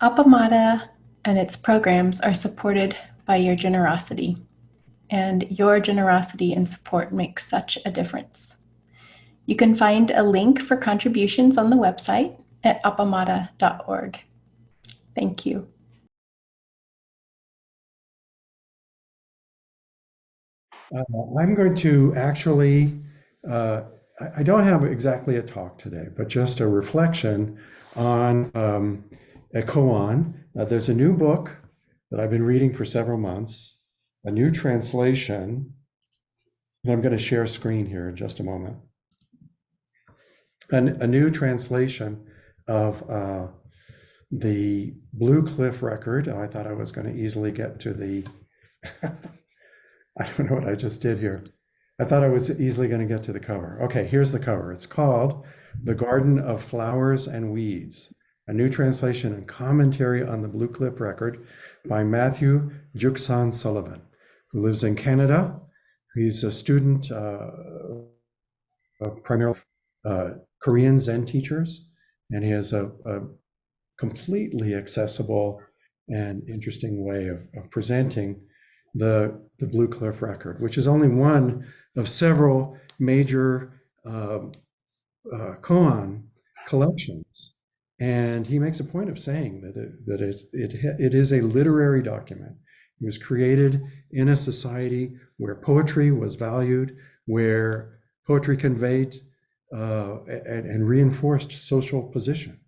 Appamada and its programs are supported by your generosity, and your generosity and support makes such a difference. You can find a link for contributions on the website at appamada.org. Thank you. I'm going to actually, I don't have exactly a talk today, but just a reflection on a koan. There's a new book that I've been reading for several months, a new translation, and I'm going to share a screen here in just a moment. A new translation of the Blue Cliff record. I thought I was going to easily get to the I don't know what I just did here. I thought I was easily going to get to the cover. Okay, here's the cover. It's called The Garden of Flowers and Weeds, a new translation and commentary on the Blue Cliff record by Matthew Juksan Sullivan, who lives in Canada. He's a student of primarily Korean Zen teachers, and he has a completely accessible and interesting way of presenting the Blue Cliff record, which is only one of several major koan collections. And he makes a point of saying that it is a literary document. It was created in a society where poetry was valued, where poetry conveyed and reinforced social position,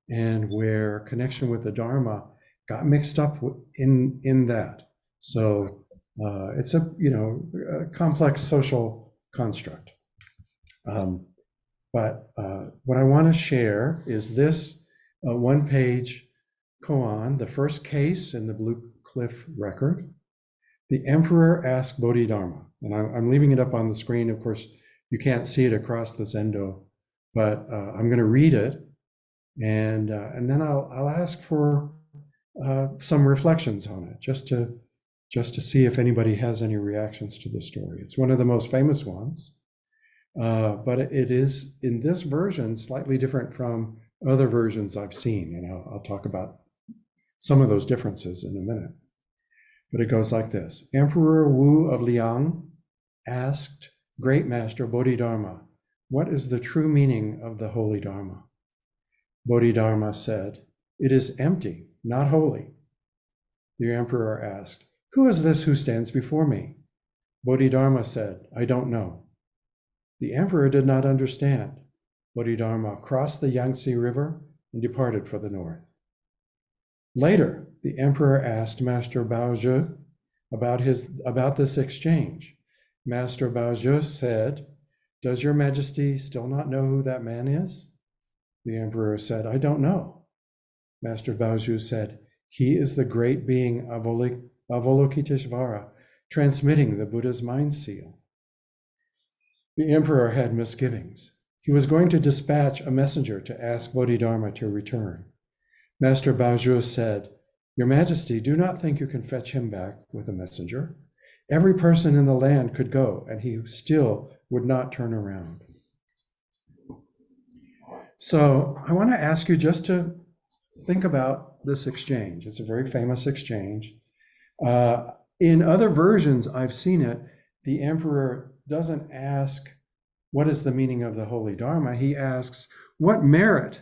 and where connection with the Dharma got mixed up in that. So it's a complex social construct. But what I want to share is this one-page koan, the first case in the Blue Cliff record. The emperor asked Bodhidharma, and I'm leaving it up on the screen. Of course, you can't see it across the Zendo, but I'm going to read it, and then I'll ask for some reflections on it, just to see if anybody has any reactions to the story. It's one of the most famous ones, but it is, in this version, slightly different from other versions I've seen, and I'll talk about some of those differences in a minute. But it goes like this. Emperor Wu of Liang asked Great Master Bodhidharma, "What is the true meaning of the Holy Dharma?" Bodhidharma said, "It is empty, not holy." The emperor asked, "Who is this who stands before me?" Bodhidharma said, "I don't know." The emperor did not understand. Bodhidharma crossed the Yangtze River and departed for the north. Later, the emperor asked Master Baozhi about this exchange. Master Baozhi said, "Does your majesty still not know who that man is?" The emperor said, "I don't know." Master Baozhi said, "He is the great being Avalokiteshvara, transmitting the Buddha's mind seal." The emperor had misgivings. He was going to dispatch a messenger to ask Bodhidharma to return. Master Baozhi said, "Your Majesty, do not think you can fetch him back with a messenger. Every person in the land could go, and he still would not turn around." So I want to ask you just to think about this exchange. It's a very famous exchange. In other versions, I've seen it, the emperor doesn't ask, "What is the meaning of the Holy Dharma?" He asks, "What merit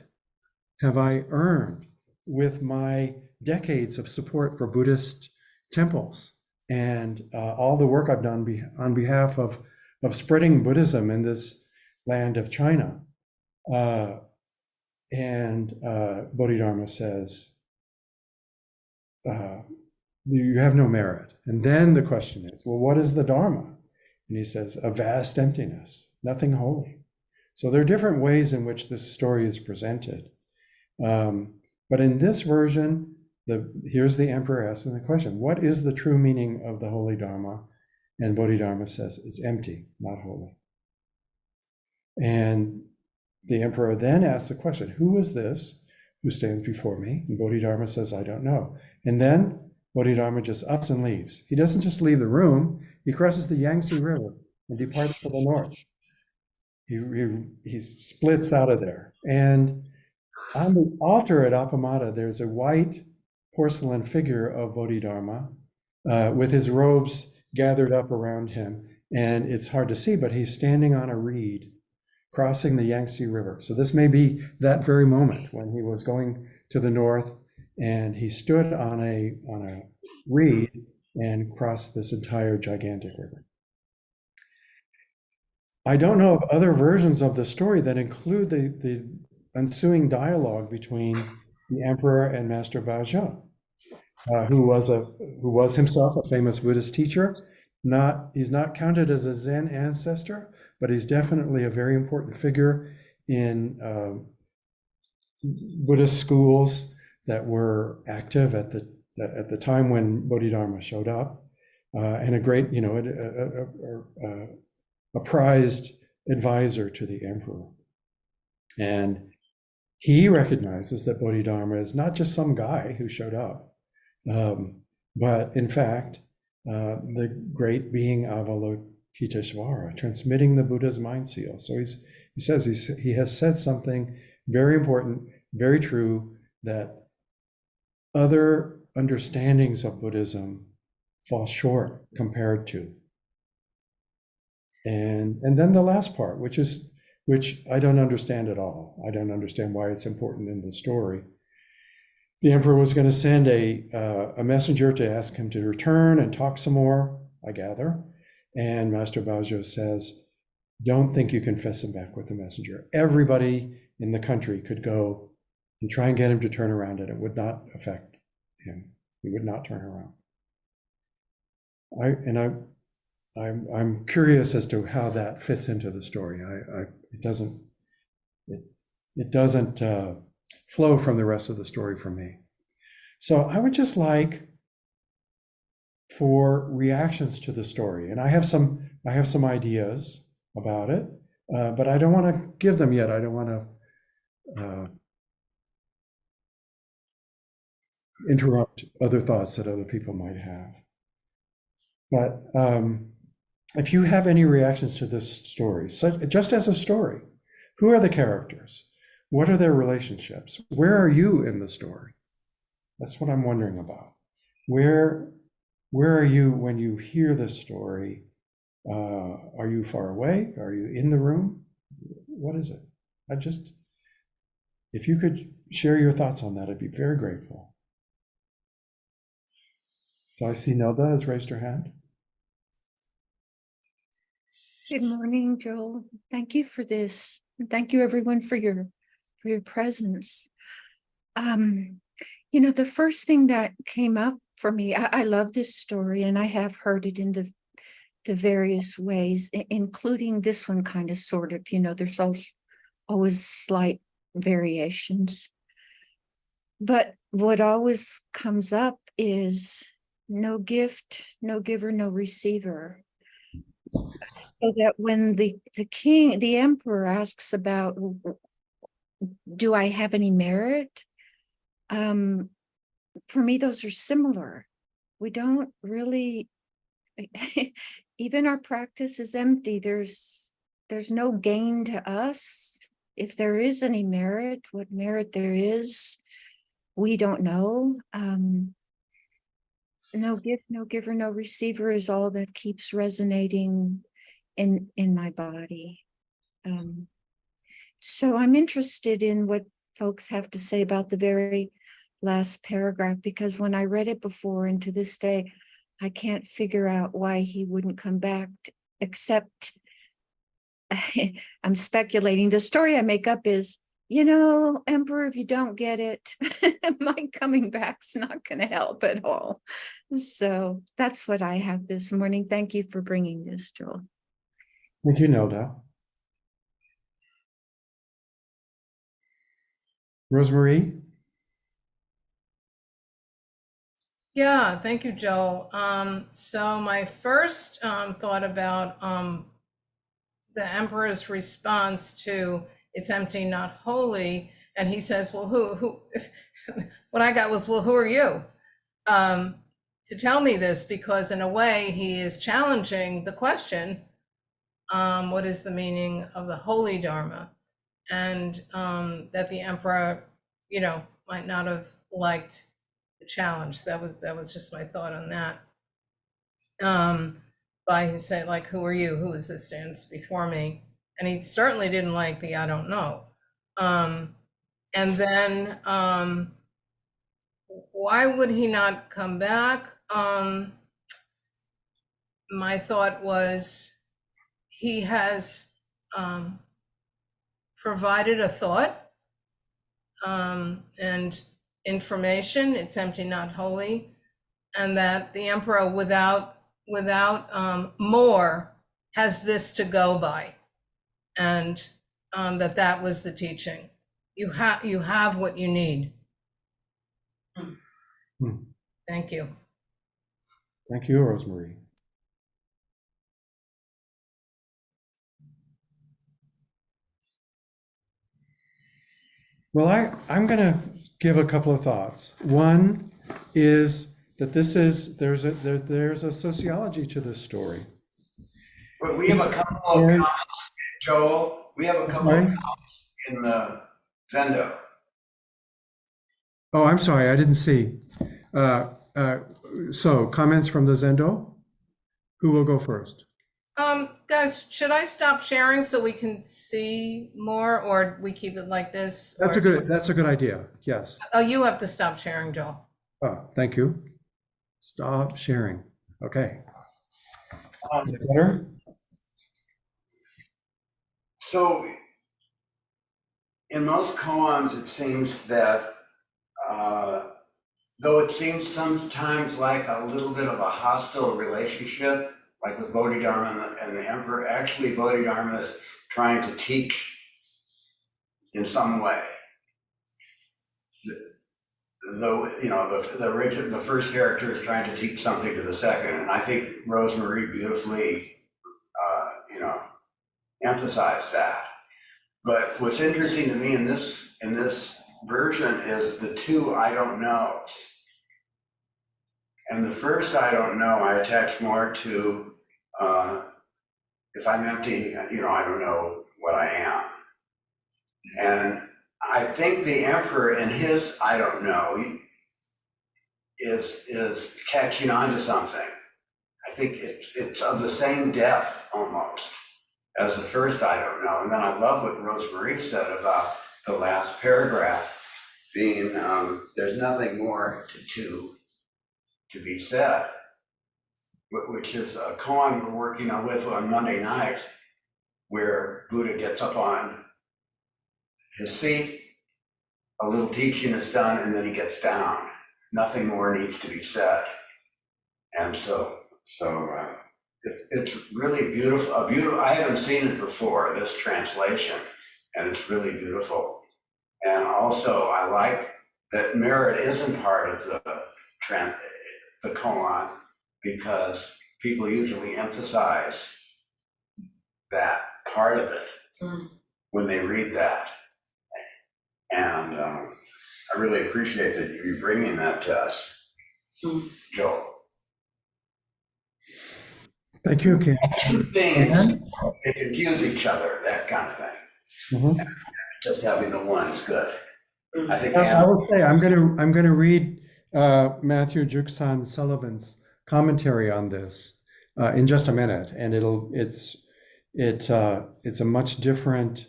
have I earned with my decades of support for Buddhist temples and all the work I've done on behalf of spreading Buddhism in this land of China?" And Bodhidharma says, "You have no merit." And then the question is, well, what is the Dharma? And he says, "A vast emptiness, nothing holy." So there are different ways in which this story is presented. But in this version, here's the emperor asking the question, what is the true meaning of the Holy Dharma? And Bodhidharma says, it's empty, not holy. And the emperor then asks the question, who is this who stands before me? And Bodhidharma says, I don't know. And then Bodhidharma just ups and leaves. He doesn't just leave the room, he crosses the Yangtze River and departs for the north. He splits out of there. And On the altar at Appamada, there's a white porcelain figure of Bodhidharma with his robes gathered up around him. And it's hard to see, but he's standing on a reed crossing the Yangtze River. So this may be that very moment when he was going to the north and he stood on a reed and crossed this entire gigantic river. I don't know of other versions of the story that include the ensuing dialogue between the emperor and Master Baozhou, who was himself a famous Buddhist teacher. He's not counted as a Zen ancestor, but he's definitely a very important figure in Buddhist schools that were active at the time when Bodhidharma showed up, and a great, a prized advisor to the emperor. And he recognizes that Bodhidharma is not just some guy who showed up, but in fact, the great being Avalokiteshvara, transmitting the Buddha's mind seal. So he says he has said something very important, very true, that other understandings of Buddhism fall short compared to. And then the last part, which I don't understand at all. I don't understand why it's important in the story. The emperor was going to send a messenger to ask him to return and talk some more, I gather. And Master Baozhou says, don't think you can fess him back with a messenger. Everybody in the country could go and try and get him to turn around, and it would not affect him. He would not turn around. I'm curious as to how that fits into the story. It doesn't flow from the rest of the story for me. So I would just like for reactions to the story, and I have some ideas about it, but I don't want to give them yet. I don't want to interrupt other thoughts that other people might have. But if you have any reactions to this story, just as a story, who are the characters? What are their relationships? Where are you in the story? That's what I'm wondering about. Where are you when you hear this story? Are you far away? Are you in the room? What is it? If you could share your thoughts on that, I'd be very grateful. So I see Nelda has raised her hand. Good morning, Joel. Thank you for this. And thank you everyone for your presence. The first thing that came up for me, I love this story, and I have heard it in the various ways, including this one kind of sort of, there's always slight variations. But what always comes up is no gift, no giver, no receiver. So that when the king, the emperor asks about, do I have any merit? For me, those are similar. We don't really, even our practice is empty. There's no gain to us. If there is any merit, what merit there is, we don't know. No gift, no giver, no receiver is all that keeps resonating in my body. So I'm interested in what folks have to say about the very last paragraph, because when I read it before and to this day, I can't figure out why he wouldn't come back, except I'm speculating. The story I make up is, Emperor, if you don't get it, my coming back's not going to help at all. So that's what I have this morning. Thank you for bringing this, Joel. Thank you, Nelda. Rosemarie? Yeah, thank you, Joel. So my first thought about the emperor's response to "it's empty, not holy," and he says, "Well, who?" What I got was, "Well, who are you to tell me this?" Because in a way, he is challenging the question, "What is the meaning of the holy Dharma?" and that the emperor, might not have liked the challenge. That was just my thought on that. By who say, like, who are you? Who is this stands before me? And he certainly didn't like the I don't know. And then why would he not come back? My thought was he has provided a thought and information. It's empty, not holy, and that the emperor, without more, has this to go by, and that was the teaching. You have what you need. Hmm. Thank you. Thank you, Rosemary. Well, I'm going to give a couple of thoughts. One is that there's a sociology to this story. But we have a couple of comments, Joel. We have a couple of comments in the Zendo. Oh, I'm sorry, I didn't see. So comments from the Zendo? Who will go first? Guys, should I stop sharing so we can see more, or we keep it like this? That's a good idea. Yes. Oh, you have to stop sharing, Joel. Oh, thank you. Stop sharing. Okay. Is it better? So in most koans, it seems that though it seems sometimes like a little bit of a hostile relationship, like with Bodhidharma and the emperor, actually Bodhidharma is trying to teach in some way. The first character is trying to teach something to the second, and I think Rosemary beautifully, emphasized that. But what's interesting to me in this version is the two I don't knows. And the first I don't know, I attach more to if I'm empty, I don't know what I am. And I think the emperor in his I don't know is catching on to something. I think it's of the same depth almost as the first I don't know. And then I love what Rosemary said about the last paragraph being there's nothing more to be said, which is a koan we're working on Monday night, where Buddha gets up on his seat, a little teaching is done, and then he gets down. Nothing more needs to be said. And so it's really beautiful. I haven't seen it before, this translation, and it's really beautiful. And also, I like that merit isn't part of the koan, because people usually emphasize that part of it when they read that. And I really appreciate that you bringing that to us, Joel. Thank you, Ken. Two things, they confuse each other, that kind of thing. Mm-hmm. Just having the one is good. I think I will say I'm going to read Matthew Juksan Sullivan's commentary on this in just a minute, and it's a much different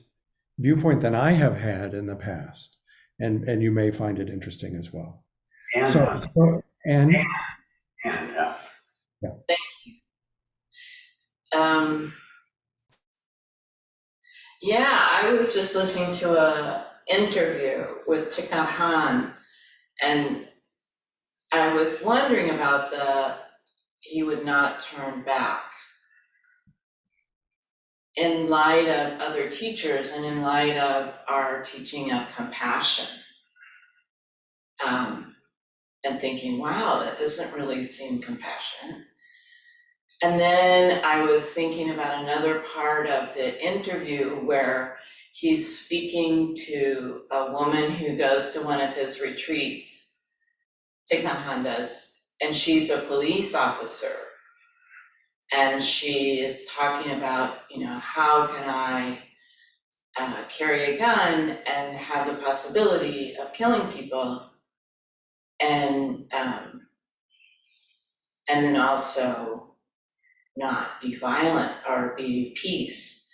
viewpoint than I have had in the past, and you may find it interesting as well. And Thank you. I was just listening to a interview with Thich Nhat Hanh, and I was wondering about he would not turn back in light of other teachers and in light of our teaching of compassion. And thinking, wow, that doesn't really seem compassionate. And then I was thinking about another part of the interview where he's speaking to a woman who goes to one of his retreats, Thich Nhat Hanh does, and she's a police officer. And she is talking about, how can I carry a gun and have the possibility of killing people, and then also not be violent or be peace.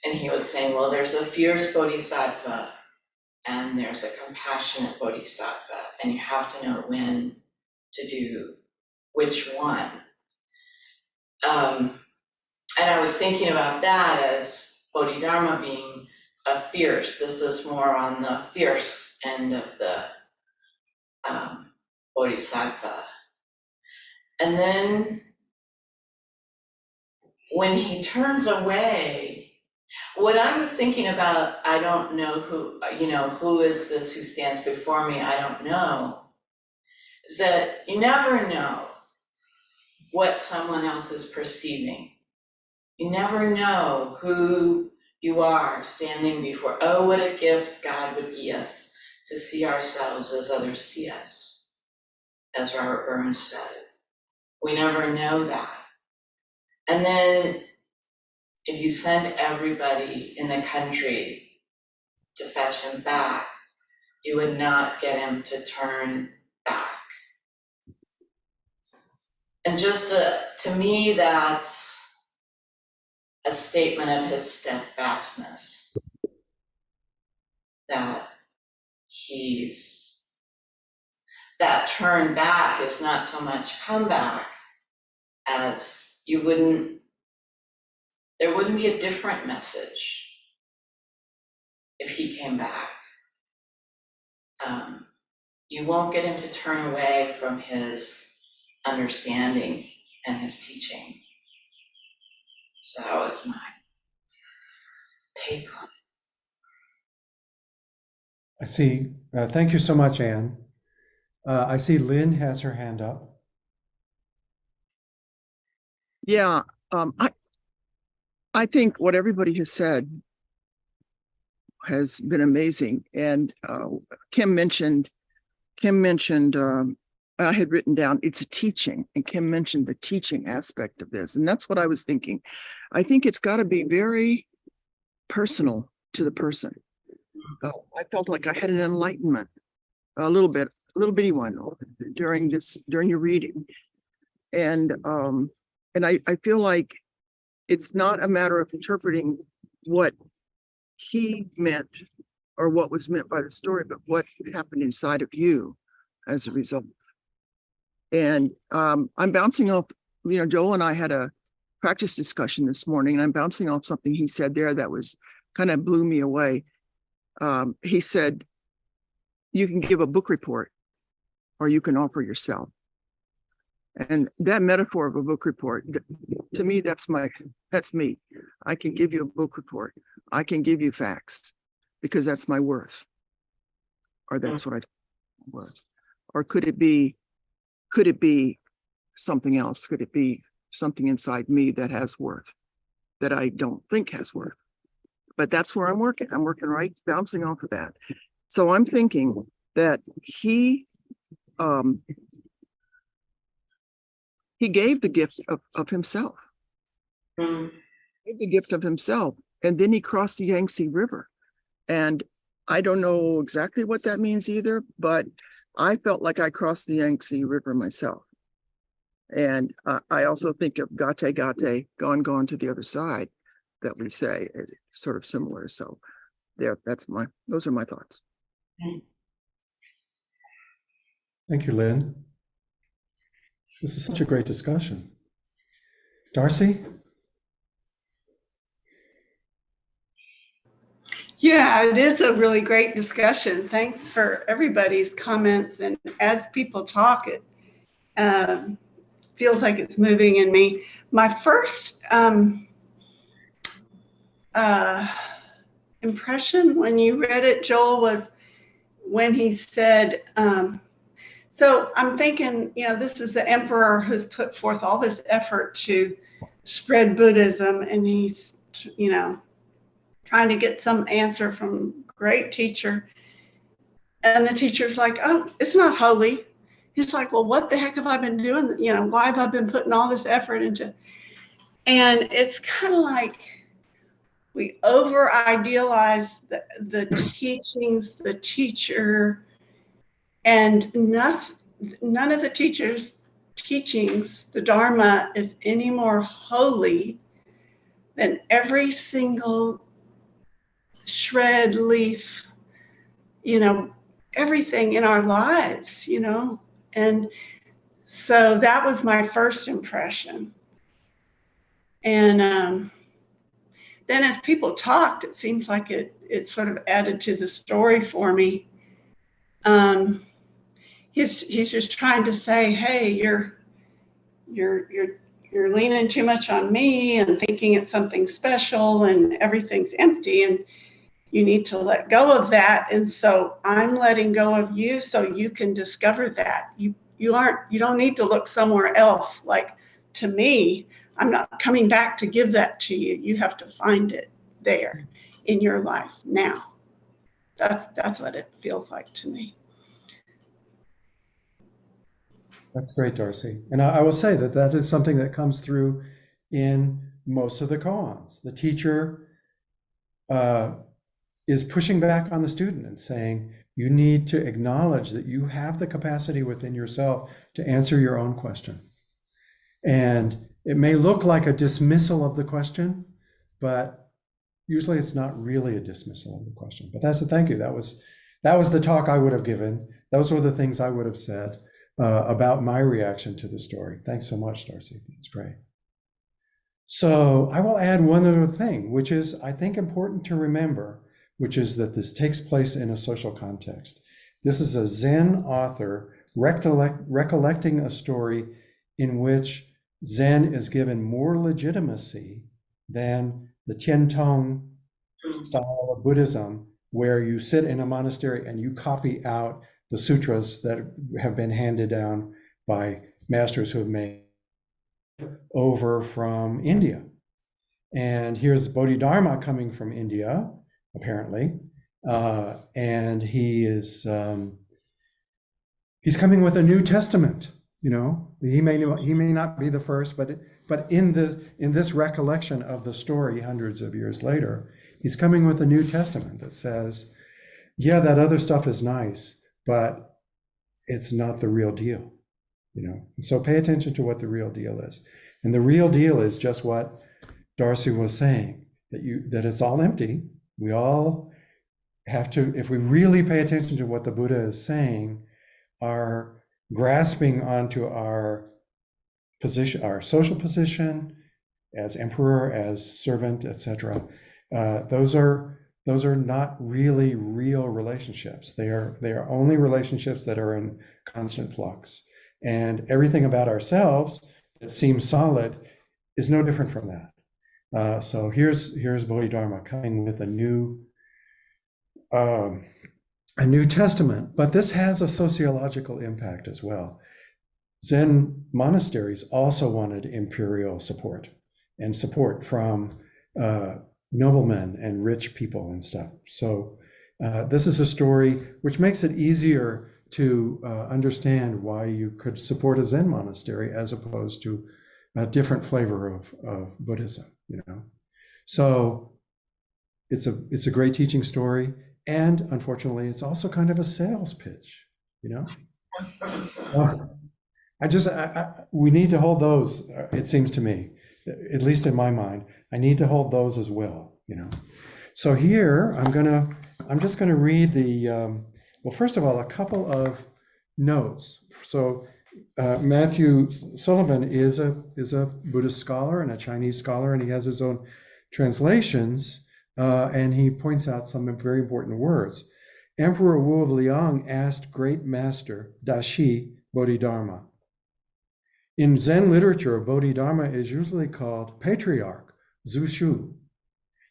And he was saying, well, there's a fierce bodhisattva and there's a compassionate bodhisattva, and you have to know when to do which one. And I was thinking about that as Bodhidharma being a fierce. This is more on the fierce end of the Bodhisattva. And then when he turns away, what I was thinking about, I don't know who is this who stands before me, I don't know, is that you never know what someone else is perceiving. You never know who you are standing before. Oh, what a gift God would give us to see ourselves as others see us, as Robert Burns said. We never know that. And then if you sent everybody in the country to fetch him back, you would not get him to turn back. And just to me, that's a statement of his steadfastness, that that turn back is not so much comeback as there wouldn't be a different message if he came back. You won't get him to turn away from his understanding and his teaching. So that was my take on it. I see. Thank you so much, Anne. I see Lynn has her hand up. Yeah, I think what everybody has said has been amazing. And Kim mentioned, I had written down, it's a teaching, and Kim mentioned the teaching aspect of this. And that's what I was thinking. I think it's got to be very personal to the person. I felt like I had an enlightenment, a little bitty one during your reading. And I feel like it's not a matter of interpreting what he meant or what was meant by the story, but what happened inside of you as a result. And I'm bouncing off, Joel and I had a practice discussion this morning, and I'm bouncing off something he said there that was kind of blew me away. He said, you can give a book report or you can offer yourself. And that metaphor of a book report, to me, that's me. I can give you a book report. I can give you facts because that's my worth. Or that's what I worth. Or could it be something else? Could it be something inside me that has worth that I don't think has worth? But that's where I'm working. I'm working right, bouncing off of that. So I'm thinking that he gave the gift of himself. Mm. He gave the gift of himself. And then he crossed the Yangtze River. And I don't know exactly what that means either, but I felt like I crossed the Yangtze River myself. And I also think of gate gate, gone to the other side, that we say. It's sort of similar. So there, those are my thoughts. Thank you, Lynn. This is such a great discussion. Darcy? Yeah, it is a really great discussion. Thanks for everybody's comments. And as people talk, it feels like it's moving in me. My first impression when you read it, Joel, was when he said, so I'm thinking, this is the emperor who's put forth all this effort to spread Buddhism, and he's, trying to get some answer from great teacher. And the teacher's like, oh, it's not holy. He's like, well, what the heck have I been doing? Why have I been putting all this effort into? And it's kind of like, we over idealize the teachings, the teacher, and none of the teachers' teachings, the Dharma, is any more holy than every single shred, leaf, everything in our lives, And so that was my first impression. And then as people talked, it seems like it sort of added to the story for me. He's just trying to say, hey, you're leaning too much on me and thinking it's something special and everything's empty, and you need to let go of that. And so I'm letting go of you so you can discover that. You don't need to look somewhere else. Like, to me, I'm not coming back to give that to you. You have to find it there in your life now. That's what it feels like to me. That's great, Darcy. And I will say that is something that comes through in most of the koans. The teacher is pushing back on the student and saying, you need to acknowledge that you have the capacity within yourself to answer your own question. And it may look like a dismissal of the question, but usually it's not really a dismissal of the question. But that's a thank you. That was the talk I would have given. Those were the things I would have said about my reaction to the story. Thanks so much, Darcy. That's great. So I will add one other thing, which is, I think, important to remember, which is that this takes place in a social context. This is a Zen author recollecting a story in which Zen is given more legitimacy than the Tiantong style of Buddhism, where you sit in a monastery and you copy out the sutras that have been handed down by masters who have made over from India. And here's Bodhidharma coming from India, apparently, and he's coming with a New Testament. He may not be the first, but in this recollection of the story hundreds of years later, he's coming with a New Testament that says, yeah, that other stuff is nice, but it's not the real deal. So pay attention to what the real deal is. And the real deal is just what Darcy was saying, that it's all empty. We all have to, if we really pay attention to what the Buddha is saying, are grasping onto our position, our social position as emperor, as servant, etc. Those are not really real relationships. They are only relationships that are in constant flux. And everything about ourselves that seems solid is no different from that. So here's Bodhidharma coming with a new testament, but this has a sociological impact as well. Zen monasteries also wanted imperial support and support from noblemen and rich people and stuff. So this is a story which makes it easier to understand why you could support a Zen monastery as opposed to a different flavor of Buddhism, So it's a great teaching story. And unfortunately, it's also kind of a sales pitch, we need to hold those, it seems to me, at least in my mind, I need to hold those as well, So here, I'm just gonna read well, first of all, a couple of notes. So Matthew Sullivan is a Buddhist scholar and a Chinese scholar, and he has his own translations, and he points out some very important words. Emperor Wu of Liang asked Great Master Dashi Bodhidharma. In Zen literature, Bodhidharma is usually called Patriarch, Zushu.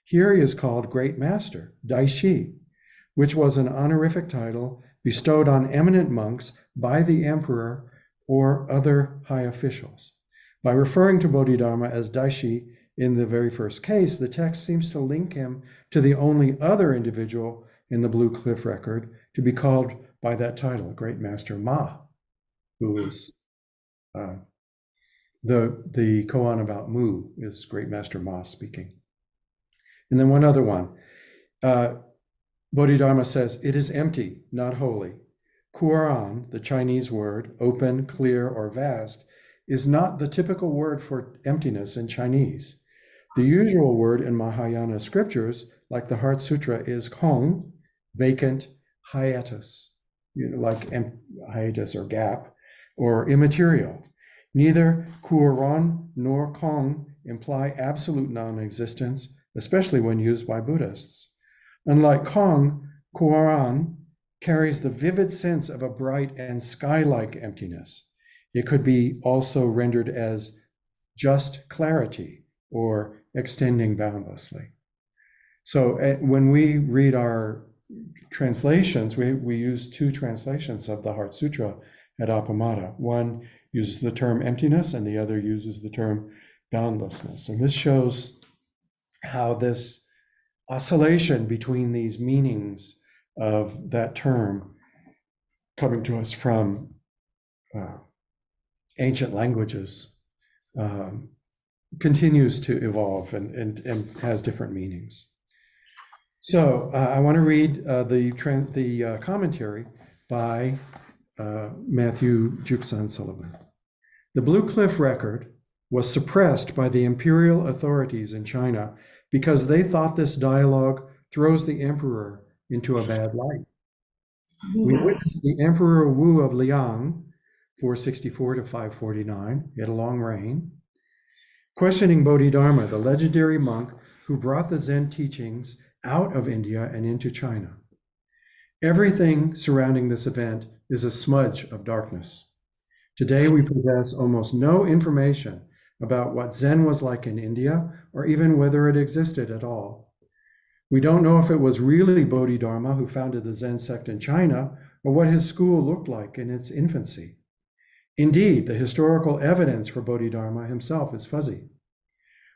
Here he is called Great Master, Daishi, which was an honorific title bestowed on eminent monks by the emperor or other high officials. By referring to Bodhidharma as Daishi in the very first case, the text seems to link him to the only other individual in the Blue Cliff record to be called by that title, Great Master Ma, who is the koan about Mu is Great Master Ma speaking. And then one other one. Bodhidharma says, it is empty, not holy. Quran, the Chinese word, open, clear, or vast, is not the typical word for emptiness in Chinese. The usual word in Mahayana scriptures, like the Heart Sutra, is kong, vacant, hiatus, like hiatus or gap, or immaterial. Neither Quran nor kong imply absolute non-existence, especially when used by Buddhists. Unlike kong, Quran carries the vivid sense of a bright and sky-like emptiness. It could be also rendered as just clarity or extending boundlessly. So when we read our translations, we use two translations of the Heart Sutra at Appamada. One uses the term emptiness and the other uses the term boundlessness. And this shows how this oscillation between these meanings of that term coming to us from ancient languages continues to evolve and has different meanings. So I want to read the commentary by Matthew Juksan Sullivan. The Blue Cliff Record was suppressed by the imperial authorities in China because they thought this dialogue throws the emperor into a bad light. We witnessed the Emperor Wu of Liang, 464 to 549, he had a long reign, questioning Bodhidharma, the legendary monk who brought the Zen teachings out of India and into China. Everything surrounding this event is a smudge of darkness. Today we possess almost no information about what Zen was like in India, or even whether it existed at all. We don't know if it was really Bodhidharma who founded the Zen sect in China, or what his school looked like in its infancy. Indeed, the historical evidence for Bodhidharma himself is fuzzy.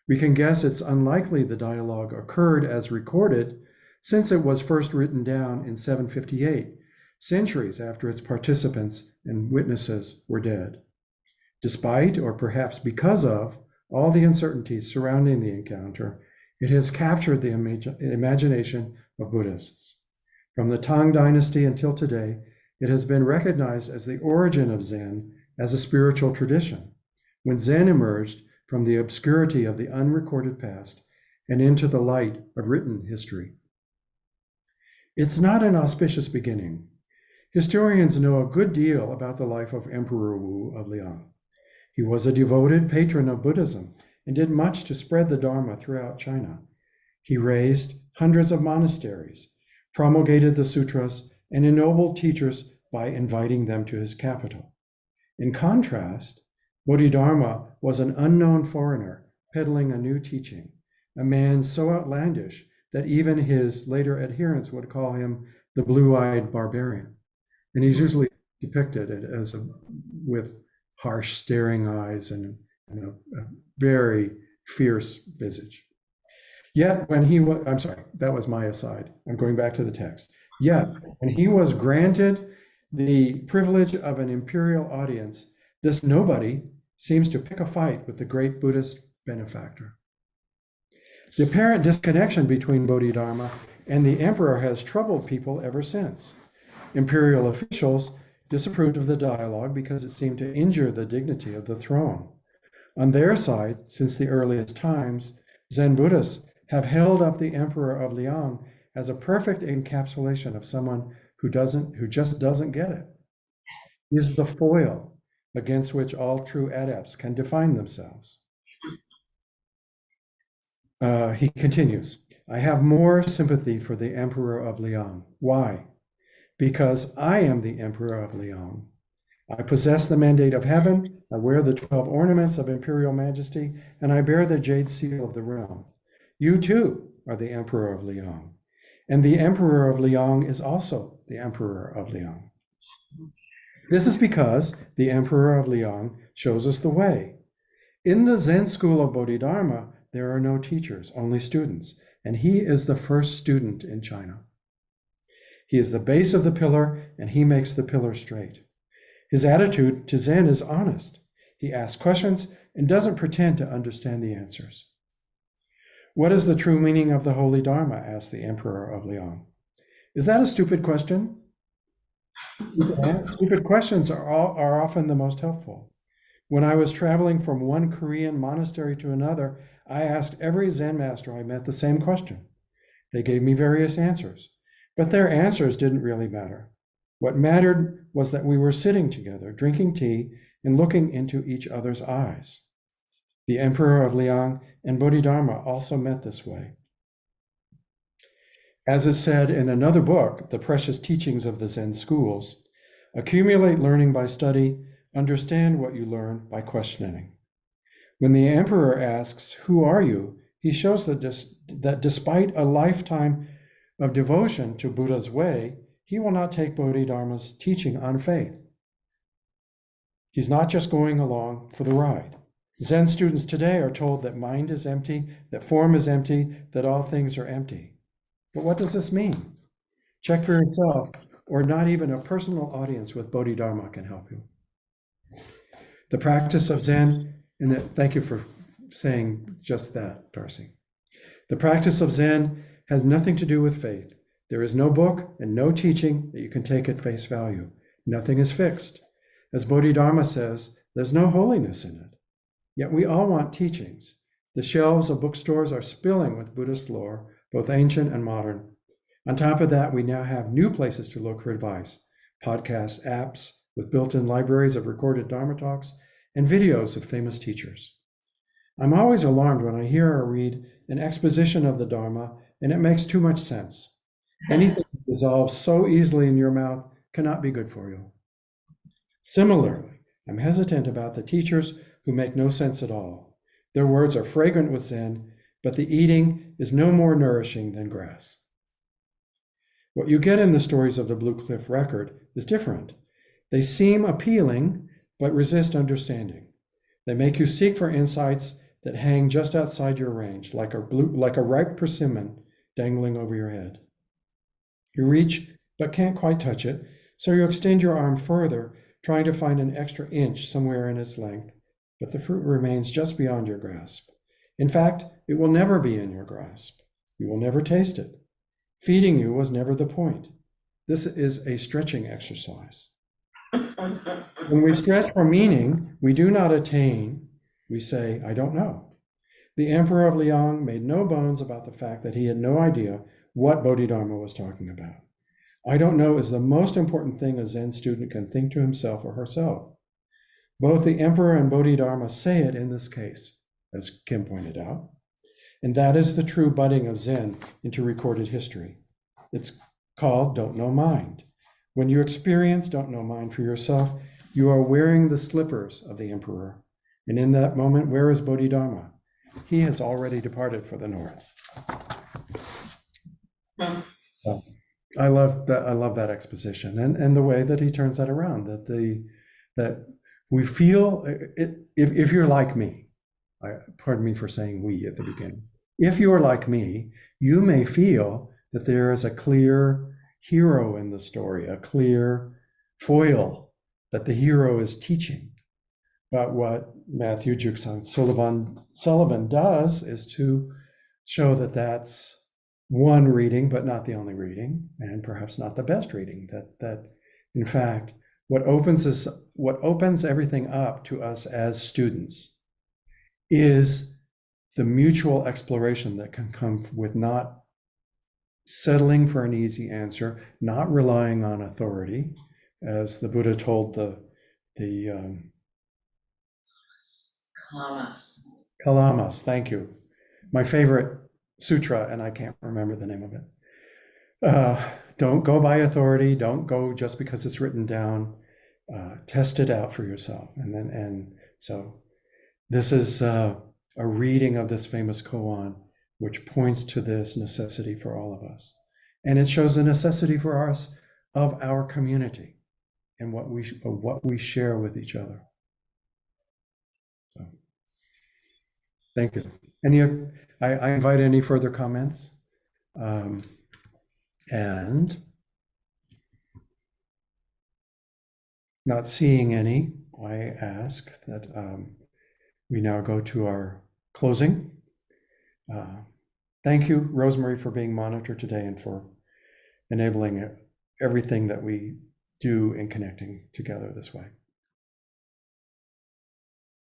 We can guess it's unlikely the dialogue occurred as recorded, since it was first written down in 758, centuries after its participants and witnesses were dead. Despite, or perhaps because of, all the uncertainties surrounding the encounter, it has captured the imagination of Buddhists. From the Tang Dynasty until today, it has been recognized as the origin of Zen as a spiritual tradition, when Zen emerged from the obscurity of the unrecorded past and into the light of written history. It's not an auspicious beginning. Historians know a good deal about the life of Emperor Wu of Liang. He was a devoted patron of Buddhism and did much to spread the Dharma throughout China. He raised hundreds of monasteries, promulgated the sutras, and ennobled teachers by inviting them to his capital. In contrast, Bodhidharma was an unknown foreigner peddling a new teaching, a man so outlandish that even his later adherents would call him the blue-eyed barbarian. And he's usually depicted as with harsh, staring eyes and a very fierce visage. Yet when he was, I'm sorry, that was my aside. I'm going back to the text. Yet when he was granted the privilege of an imperial audience, this nobody seems to pick a fight with the great Buddhist benefactor. The apparent disconnection between Bodhidharma and the emperor has troubled people ever since. Imperial officials disapproved of the dialogue because it seemed to injure the dignity of the throne. On their side, since the earliest times, Zen Buddhists have held up the emperor of Liang as a perfect encapsulation of someone who just doesn't get it. He is the foil against which all true adepts can define themselves. He continues, I have more sympathy for the emperor of Liang. Why? Because I am the emperor of Liang. I possess the mandate of heaven, I wear the 12 ornaments of imperial majesty, and I bear the jade seal of the realm. You too are the emperor of Liang. And the emperor of Liang is also the emperor of Liang. This is because the emperor of Liang shows us the way. In the Zen school of Bodhidharma, there are no teachers, only students, and he is the first student in China. He is the base of the pillar, and he makes the pillar straight. His attitude to Zen is honest. He asks questions and doesn't pretend to understand the answers. What is the true meaning of the Holy Dharma? Asked the Emperor of Liang. Is that a stupid question? Stupid questions are often the most helpful. When I was traveling from one Korean monastery to another, I asked every Zen master I met the same question. They gave me various answers, but their answers didn't really matter. What mattered was that we were sitting together, drinking tea, and looking into each other's eyes. The Emperor of Liang and Bodhidharma also met this way. As is said in another book, The Precious Teachings of the Zen Schools, accumulate learning by study, understand what you learn by questioning. When the emperor asks, "Who are you?" he shows that despite a lifetime of devotion to Buddha's way, he will not take Bodhidharma's teaching on faith. He's not just going along for the ride. Zen students today are told that mind is empty, that form is empty, that all things are empty. But what does this mean? Check for yourself, or not even a personal audience with Bodhidharma can help you. The practice of Zen, and thank you for saying just that, Darcy. The practice of Zen has nothing to do with faith. There is no book and no teaching that you can take at face value. Nothing is fixed. As Bodhidharma says, there's no holiness in it. Yet we all want teachings. The shelves of bookstores are spilling with Buddhist lore, both ancient and modern. On top of that, we now have new places to look for advice, podcasts, apps with built-in libraries of recorded Dharma talks, and videos of famous teachers. I'm always alarmed when I hear or read an exposition of the Dharma and it makes too much sense. Anything that dissolves so easily in your mouth cannot be good for you. Similarly, I'm hesitant about the teachers who make no sense at all. Their words are fragrant with Zen, but the eating is no more nourishing than grass. What you get in the stories of the Blue Cliff Record is different. They seem appealing, but resist understanding. They make you seek for insights that hang just outside your range, like a ripe persimmon dangling over your head. You reach, but can't quite touch it, so you extend your arm further, trying to find an extra inch somewhere in its length, but the fruit remains just beyond your grasp. In fact, it will never be in your grasp. You will never taste it. Feeding you was never the point. This is a stretching exercise. When we stretch for meaning, we do not attain. We say, "I don't know." The Emperor of Liang made no bones about the fact that he had no idea what Bodhidharma was talking about. I don't know is the most important thing a Zen student can think to himself or herself. Both the Emperor and Bodhidharma say it in this case, as Kim pointed out, and that is the true budding of Zen into recorded history. It's called Don't Know Mind. When you experience Don't Know Mind for yourself, you are wearing the slippers of the Emperor. And in that moment, where is Bodhidharma? He has already departed for the north. So, I love that exposition and the way that he turns that around, that we feel, if you're like me, pardon me for saying we at the beginning, if you're like me, you may feel that there is a clear hero in the story, a clear foil that the hero is teaching. But what Matthew Juksan Sullivan does is to show that that's one reading, but not the only reading, and perhaps not the best reading. That in fact, what opens everything up to us as students is the mutual exploration that can come with not settling for an easy answer, not relying on authority, as the Buddha told the Kalamas, thank you. My favorite sutra, and I can't remember the name of it. Don't go by authority. Don't go just because it's written down. Test it out for yourself. And so this is a reading of this famous koan, which points to this necessity for all of us. And it shows the necessity for us of our community and what we share with each other. So, thank you. I invite any further comments. And not seeing any, I ask that we now go to our closing. Thank you, Rosemary, for being monitor today and for enabling everything that we do in connecting together this way.